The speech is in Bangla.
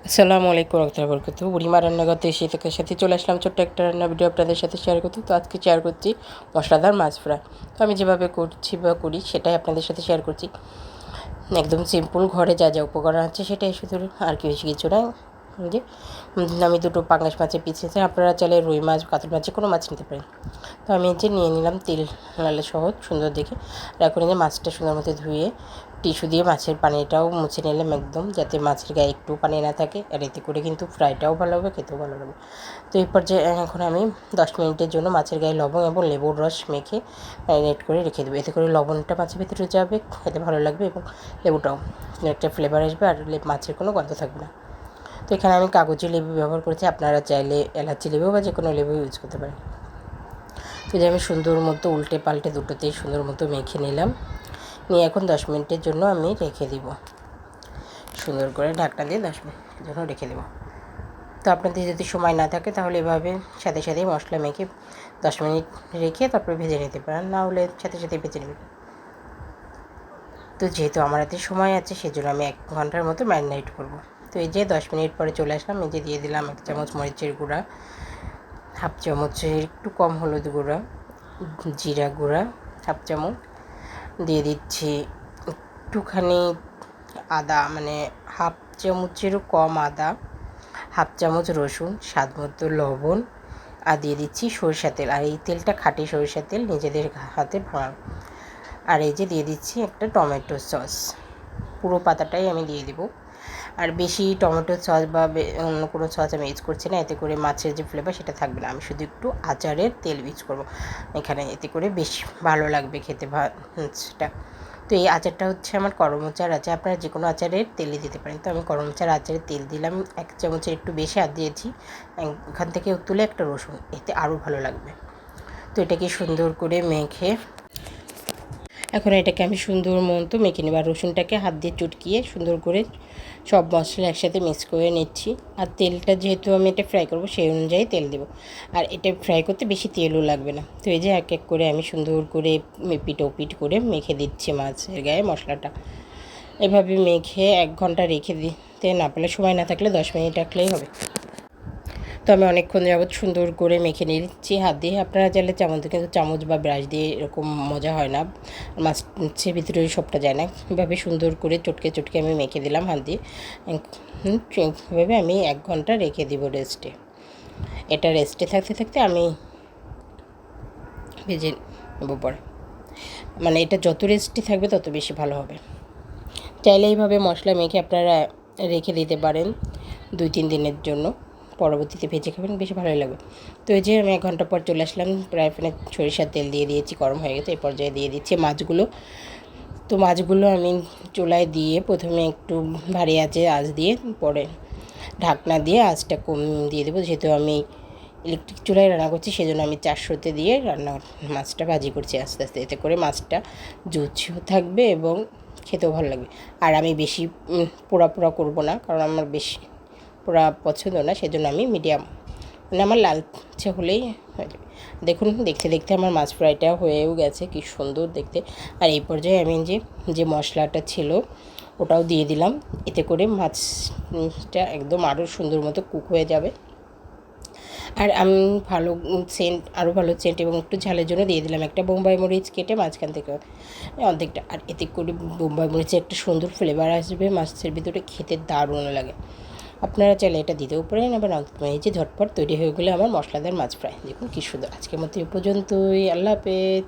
আসসালামু আলাইকুম রহমতুল্লাহি ওয়া বারাকাতুহু। বুড়িমা রান্নাঘর থেকে শীতকের সাথে চলে আসলাম ছোট্ট একটা রান্না ভিডিও আপনাদের সাথে শেয়ার করতে। তো আজকে শেয়ার করছি মশলাদার মাছ ফ্রাই। তো আমি যেভাবে করছি বা করি সেটাই আপনাদের সাথে শেয়ার করছি। একদম সিম্পল, ঘরে যা যা উপকরণ আছে সেটাই শুধু, আর কি বেশি কিছু নয়। যে আমি দুটো পাঙ্গাস মাছের পিস নিয়েছি, আপনারা চাইলে রুই মাছ, কাতল মাছ, কোনো মাছ নিতে পারেন। তো আমি যে নিয়ে নিলাম তেল লালে সহজ সুন্দর দেখে। আর এখন যে মাছটা সুন্দর মতো ধুয়ে টিস্যু দিয়ে মাছের পানিটাও মুছে নিলাম একদম, যাতে মাছের গায়ে একটু পানি না থাকে। আর এতে করে কিন্তু ফ্রাইটাও ভালো হবে, খেতেও ভালো হবে। তো এরপর যে এখন আমি 10 মিনিটের জন্য মাছের গায়ে লবণ এবং লেবুর রস মেখে ম্যারিনেট করে রেখে দেবো। এতে করে লবণটা মাছের ভিতরে যাবে, খেতে ভালো লাগবে, এবং লেবুটাও একটা ফ্লেভার আসবে, আর মাছের কোনো গন্ধ থাকবে না। তো এখানে আমি কাগজি লেবু ব্যবহার করেছি, আপনারা চাইলে এলাচি লেবু বা যে কোনো লেবু ইউজ করতে পারেন। তো যে আমি সুন্দর মতো উল্টে পাল্টে দুটোতেই সুন্দর মতো মেখে নিলাম। নিয়ে এখন 10 মিনিটের জন্য আমি রেখে দিব, সুন্দর করে ঢাকনা দিয়ে 10 মিনিটের জন্য রেখে দেবো। তো আপনাদের যদি সময় না থাকে তাহলে এভাবে সাথে সাথেই মশলা মেখে 10 মিনিট রেখে তারপরে ভেজে নিতে পারেন, না হলে সাথে সাথে ভেজে নেবেন। তো যেহেতু আমার হাতে সময় আছে সেজন্য আমি 1 ঘন্টার মতো ম্যারিনেট করব। তো এই যে 10 মিনিট পরে চলে আসলাম। এই যে দিয়ে দিলাম 1 চামচ মরিচের গুঁড়া, হাফ চামচের একটু কম হলুদ গুঁড়া, জিরা গুঁড়া হাফ চামচ, দিয়ে দিচ্ছি একটুখানি আদা, মানে হাফ চামচেরও কম আদা, হাফ চামচ রসুন, স্বাদ মতো লবণ, আর দিয়ে দিচ্ছি সরিষা তেল। আর এই তেলটা খাঁটি সরিষা তেল, নিজেদের হাতে ভাঙা। আর এই যে দিয়ে দিচ্ছি একটা টমেটো সস, পুরো পাতাটাই আমি দিয়ে দেবো। আর বেশি টমেটো সস বা অন্য কোনো সস আমি ইউজ করছি না, এতে করে মাছের যে ফ্লেভার সেটা থাকবে না। আমি শুধু একটু আচারের তেল ইউজ করবো এখানে, এতে করে বেশ ভালো লাগবে খেতে মাছটা। তো এই আচারটা হচ্ছে আমার করমচার আচার, আপনারা যে কোনো আচারের তেলে দিতে পারেন। তো আমি করমচার আচারের তেল দিলাম 1 চামচের একটু বেশি, আর দিয়েছি এখান থেকে তুলে একটা রসুন, এতে আরও ভালো লাগবে। তো এটাকে সুন্দর করে মেখে এখন এটাকে আমি সুন্দর মতো মেখে নেব। আর রসুনটাকে হাত দিয়ে চটকিয়ে সুন্দর করে সব মশলা একসাথে মিক্স করে নিচ্ছি। আর তেলটা যেহেতু আমি এটা ফ্রাই করব সেই অনুযায়ী তেল দেবো, আর এটা ফ্রাই করতে বেশি তেলও লাগবে না। তো এই যে এক এক করে আমি সুন্দর করে পিট ওপিট করে মেখে দিচ্ছি মাছের গায়ে মশলাটা। এভাবে মেখে 1 ঘন্টা রেখে দিতে না পারলে, সময় না থাকলে 10 মিনিট রাখলেই হবে। তো আমি অনেকক্ষণ যাবৎ সুন্দর করে মেখে নিচ্ছি হাত দিয়ে, আপনারা চাইলে চামচ, কিন্তু চামচ বা ব্রাশ দিয়ে এরকম মজা হয় না, মাছের ভিতরে সবটা যায় না। এভাবে সুন্দর করে চটকে চটকে আমি মেখে দিলাম হাত দিয়ে। এভাবে আমি 1 ঘন্টা রেখে দিব রেস্টে। এটা রেস্টে থাকতে থাকতে আমি ভেজে নেবো পরে, মানে এটা যত রেস্টে থাকবে তত বেশি ভালো হবে। চাইলে এইভাবে মশলা মেখে আপনারা রেখে দিতে পারেন 2-3 দিনের জন্য, পরবর্তীতে ভেজে খাবেন, বেশি ভালোই লাগবে। তো এই যে আমি 1 ঘন্টা পর চলে আসলাম, প্রায় প্যানে সরিষার তেল দিয়ে দিয়েছি, গরম হয়ে গেছে। এই পর্যায়ে দিয়ে দিচ্ছি মাছগুলো। তো মাছগুলো আমি চুলায় দিয়ে প্রথমে একটু ভারী আঁচ দিয়ে, পরে ঢাকনা দিয়ে আঁচটা কম দিয়ে দেবো। যেহেতু আমি ইলেকট্রিক চুলায় রান্না করছি সেজন্য আমি 400-তে দিয়ে মাছটা ভাজি করছি আস্তে আস্তে, এতে করে মাছটা জুচিও থাকবে এবং খেতেও ভালো লাগবে। আর আমি বেশি পোড়া পোড়া করবো না, কারণ আমার বেশি পোড়া পছন্দ না, সেজন্য আমি মিডিয়াম, মানে আমার লালচে হলেই হয়ে যাবে। দেখুন দেখতে দেখতে আমার মাছ ফ্রাইটা হয়েও গেছে, কি সুন্দর দেখতে। আর এই পর্যায়ে আমি যে মশলাটা ছিল ওটাও দিয়ে দিলাম, এতে করে মাছটা একদম আরও সুন্দর মতো কুক হয়ে যাবে। আর আমি আরও ভালো সেন্ট এবং একটু ঝালের জন্য দিয়ে দিলাম একটা বোম্বাই মরিচ কেটে মাঝখান থেকে অর্ধেকটা। আর এতে করে বোম্বাই মরিচের একটা সুন্দর ফ্লেভার আসবে, মাছের ভিতরে খেতে দারুণ লাগে। আপনারা চাইলে এটা দিতেও পারেন, আবার এই যে ঝটপট তৈরি হয়ে গেলে আমার মশলাদার মাছ ফ্রাই। দেখুন কী সুন্দর। আজকের মতো এ পর্যন্তই, আল্লাহ হাফেজ।